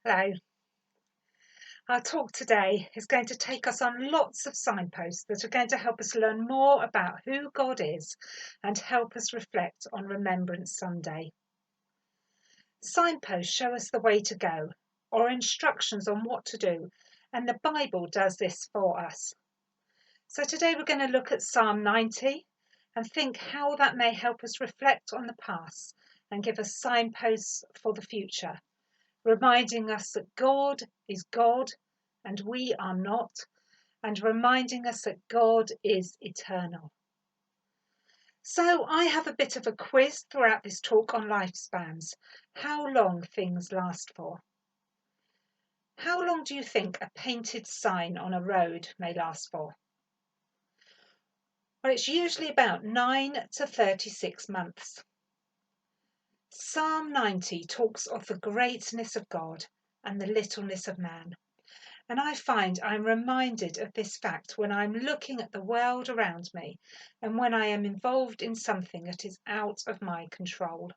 Hello. Our talk today is going to take us on lots of signposts that are going to help us learn more about who God is and help us reflect on Remembrance Sunday. Signposts show us the way to go or instructions on what to do, and the Bible does this for us. So today we're going to look at Psalm 90 and think how that may help us reflect on the past and give us signposts for the future, reminding us that God is God and we are not, and reminding us that God is eternal. So I have a bit of a quiz throughout this talk on lifespans, how long things last for. How long do you think a painted sign on a road may last for? Well, it's usually about 9 to 36 months. Psalm 90 talks of the greatness of God and the littleness of man. And I find I'm reminded of this fact when I'm looking at the world around me and when I am involved in something that is out of my control.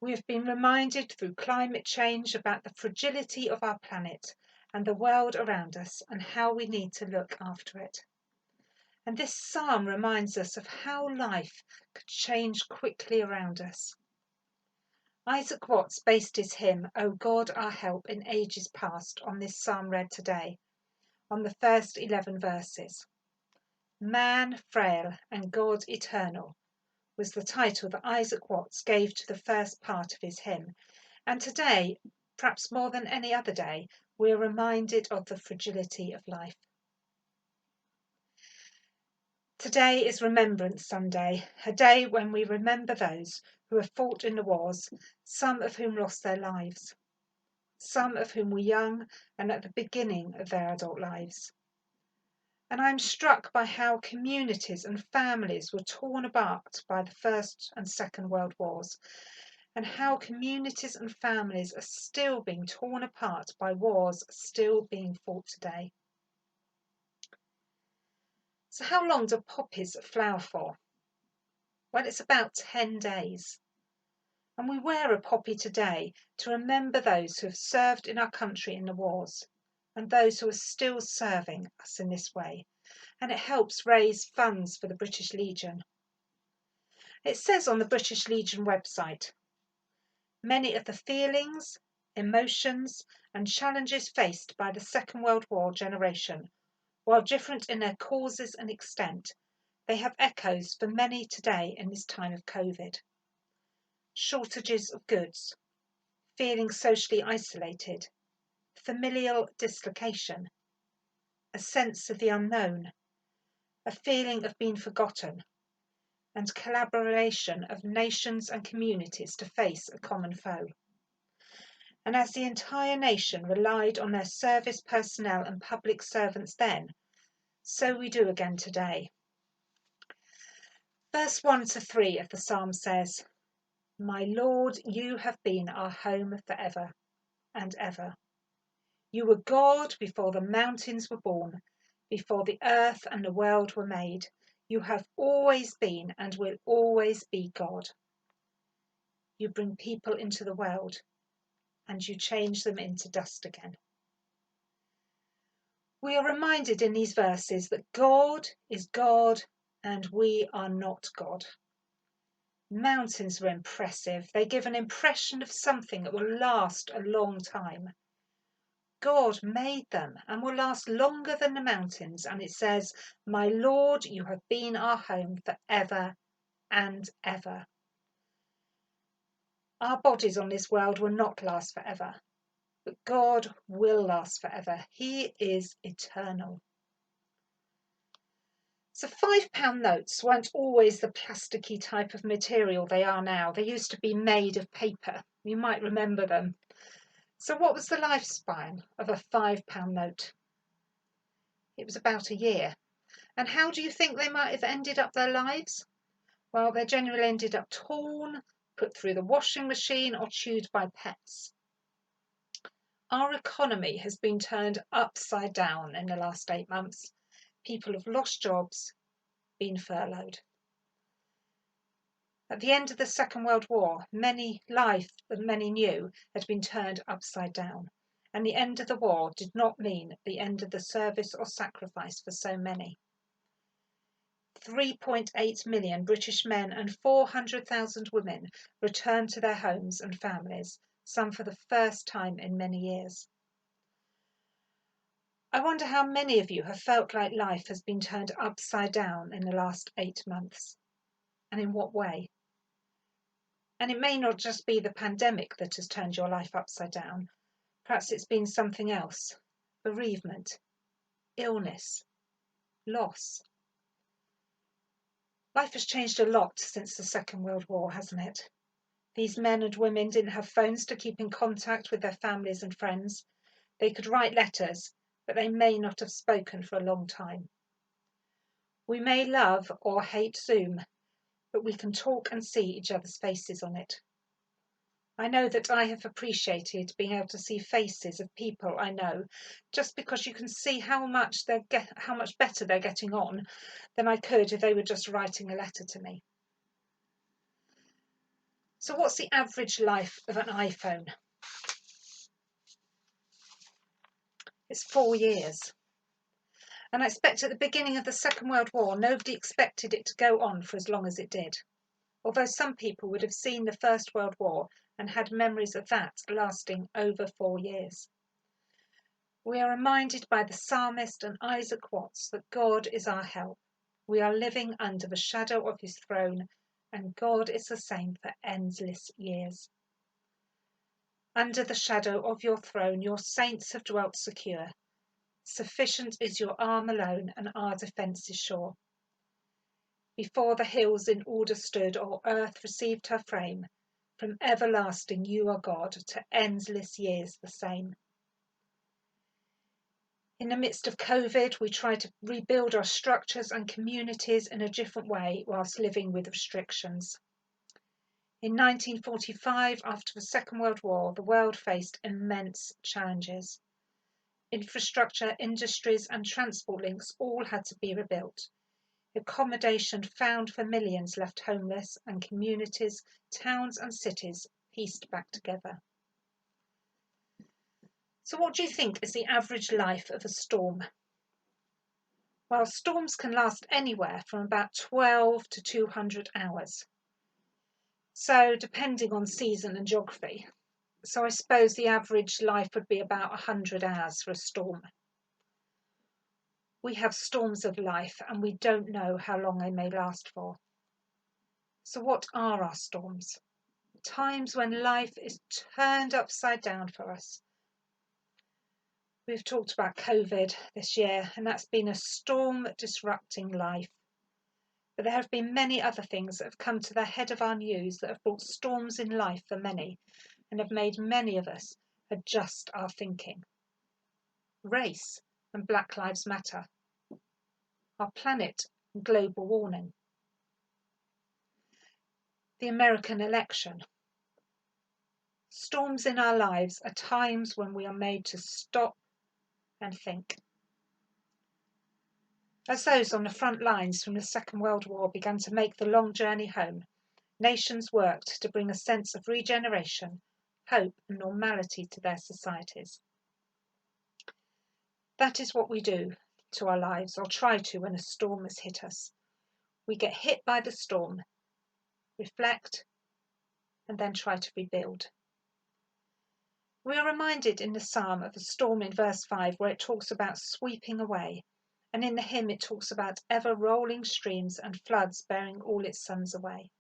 We have been reminded through climate change about the fragility of our planet and the world around us and how we need to look after it. And this psalm reminds us of how life could change quickly around us. Isaac Watts based his hymn, O God our help in ages past, on this psalm read today, on the first 11 verses. Man frail and God eternal was the title that Isaac Watts gave to the first part of his hymn. And today, perhaps more than any other day, we're reminded of the fragility of life. Today is Remembrance Sunday, a day when we remember those who have fought in the wars, some of whom lost their lives, some of whom were young and at the beginning of their adult lives. And I'm struck by how communities and families were torn apart by the First and Second World Wars, and how communities and families are still being torn apart by wars still being fought today. So how long do poppies flower for? Well, it's about 10 days. And we wear a poppy today to remember those who have served in our country in the wars and those who are still serving us in this way. And it helps raise funds for the British Legion. It says on the British Legion website, many of the feelings, emotions and challenges faced by the Second World War generation, while different in their causes and extent, they have echoes for many today in this time of COVID. Shortages of goods, feeling socially isolated, familial dislocation, a sense of the unknown, a feeling of being forgotten, and collaboration of nations and communities to face a common foe. And as the entire nation relied on their service personnel and public servants then, so we do again today. Verse 1 to 3 of the psalm says, My Lord, you have been our home forever and ever. You were God before the mountains were born, before the earth and the world were made. You have always been and will always be God. You bring people into the world and you change them into dust again. We are reminded in these verses that God is God and we are not God. Mountains were impressive. They give an impression of something that will last a long time. God made them and will last longer than the mountains. And it says, My Lord, you have been our home forever and ever. Our bodies on this world will not last forever, but God will last forever. He is eternal. So £5 notes weren't always the plasticky type of material they are now. They used to be made of paper. You might remember them. So what was the lifespan of a £5 note? It was about a year. And how do you think they might have ended up their lives? Well, they generally ended up torn, put through the washing machine or chewed by pets. Our economy has been turned upside down in the last 8 months. People have lost jobs, been furloughed. At the end of the Second World War, life that many knew had been turned upside down, and the end of the war did not mean the end of the service or sacrifice for so many. 3.8 million British men and 400,000 women returned to their homes and families, some for the first time in many years. I wonder how many of you have felt like life has been turned upside down in the last 8 months, and in what way? And it may not just be the pandemic that has turned your life upside down. Perhaps it's been something else: bereavement, illness, loss. Life has changed a lot since the Second World War, hasn't it? These men and women didn't have phones to keep in contact with their families and friends. They could write letters, but they may not have spoken for a long time. We may love or hate Zoom, but we can talk and see each other's faces on it. I know that I have appreciated being able to see faces of people I know, just because you can see how much better they're getting on than I could if they were just writing a letter to me. So what's the average life of an iPhone? It's 4 years. And I expect at the beginning of the Second World War, nobody expected it to go on for as long as it did. Although some people would have seen the First World War and had memories of that lasting over 4 years. We are reminded by the psalmist and Isaac Watts that God is our help. We are living under the shadow of his throne, and God is the same for endless years. Under the shadow of your throne, your saints have dwelt secure. Sufficient is your arm alone, and our defence is sure. Before the hills in order stood, or earth received her frame, from everlasting you are God, to endless years the same. In the midst of COVID, we try to rebuild our structures and communities in a different way whilst living with restrictions. In 1945, after the Second World War, the world faced immense challenges. Infrastructure, industries and transport links all had to be rebuilt. Accommodation found for millions left homeless, and communities, towns and cities pieced back together. So what do you think is the average life of a storm? Well, storms can last anywhere from about 12 to 200 hours. So depending on season and geography. So I suppose the average life would be about 100 hours for a storm. We have storms of life and we don't know how long they may last for. So what are our storms? Times when life is turned upside down for us. We've talked about COVID this year, and that's been a storm disrupting life. But there have been many other things that have come to the head of our news that have brought storms in life for many and have made many of us adjust our thinking. Race and Black Lives Matter. Our planet and global warming. The American election. Storms in our lives are times when we are made to stop and think. As those on the front lines from the Second World War began to make the long journey home, nations worked to bring a sense of regeneration, hope and normality to their societies. That is what we do to our lives, or try to, when a storm has hit us. We get hit by the storm, reflect, and then try to rebuild. We are reminded in the psalm of a storm in verse 5 where it talks about sweeping away, and in the hymn it talks about ever rolling streams and floods bearing all its sons away.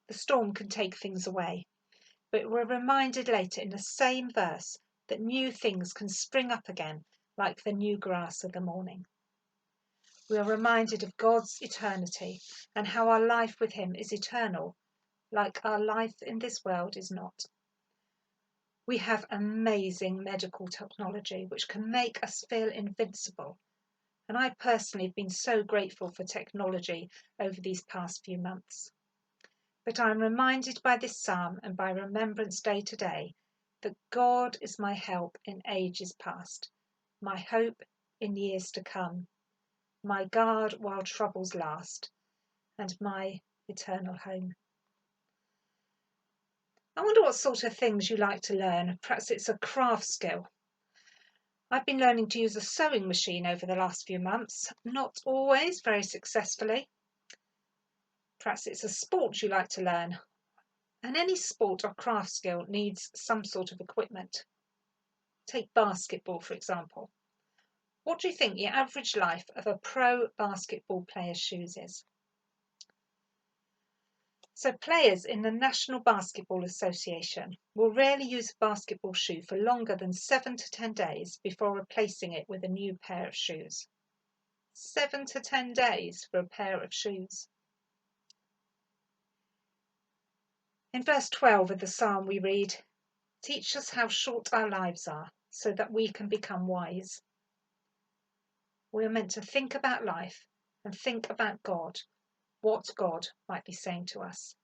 The storm can take things away, but we're reminded later in the same verse that new things can spring up again like the new grass of the morning. We are reminded of God's eternity and how our life with him is eternal, like our life in this world is not. We have amazing medical technology which can make us feel invincible, and I personally have been so grateful for technology over these past few months. But I'm reminded by this psalm and by Remembrance Day today that God is my help in ages past, my hope in years to come, my guard while troubles last, and my eternal home. I wonder what sort of things you like to learn. Perhaps it's a craft skill. I've been learning to use a sewing machine over the last few months, not always very successfully. Perhaps it's a sport you like to learn. And any sport or craft skill needs some sort of equipment. Take basketball, for example. What do you think the average life of a pro basketball player's shoes is? So players in the National Basketball Association will rarely use a basketball shoe for longer than 7 to 10 days before replacing it with a new pair of shoes. 7 to 10 days for a pair of shoes. In verse 12 of the psalm we read, "Teach us how short our lives are, so that we can become wise." We are meant to think about life and think about God, what God might be saying to us.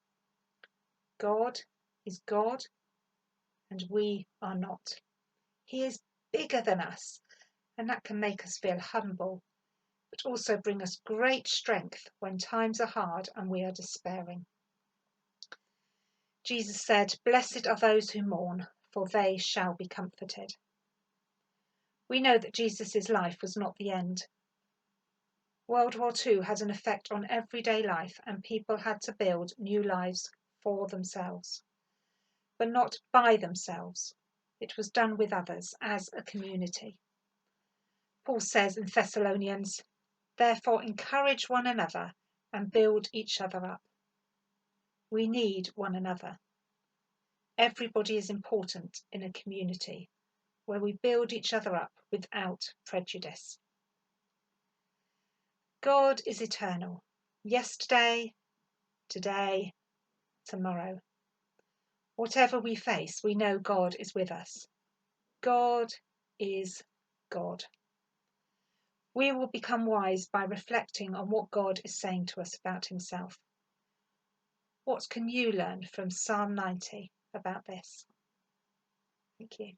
God is God and we are not. He is bigger than us, and that can make us feel humble, but also bring us great strength when times are hard and we are despairing. Jesus said, "Blessed are those who mourn, for they shall be comforted." We know that Jesus' life was not the end. World War II had an effect on everyday life, and people had to build new lives for themselves, but not by themselves. It was done with others as a community. Paul says in Thessalonians, "Therefore encourage one another and build each other up." We need one another. Everybody is important in a community where we build each other up without prejudice. God is eternal, yesterday, today, tomorrow. Whatever we face, we know God is with us. God is God. We will become wise by reflecting on what God is saying to us about himself. What can you learn from Psalm 90 about this? Thank you.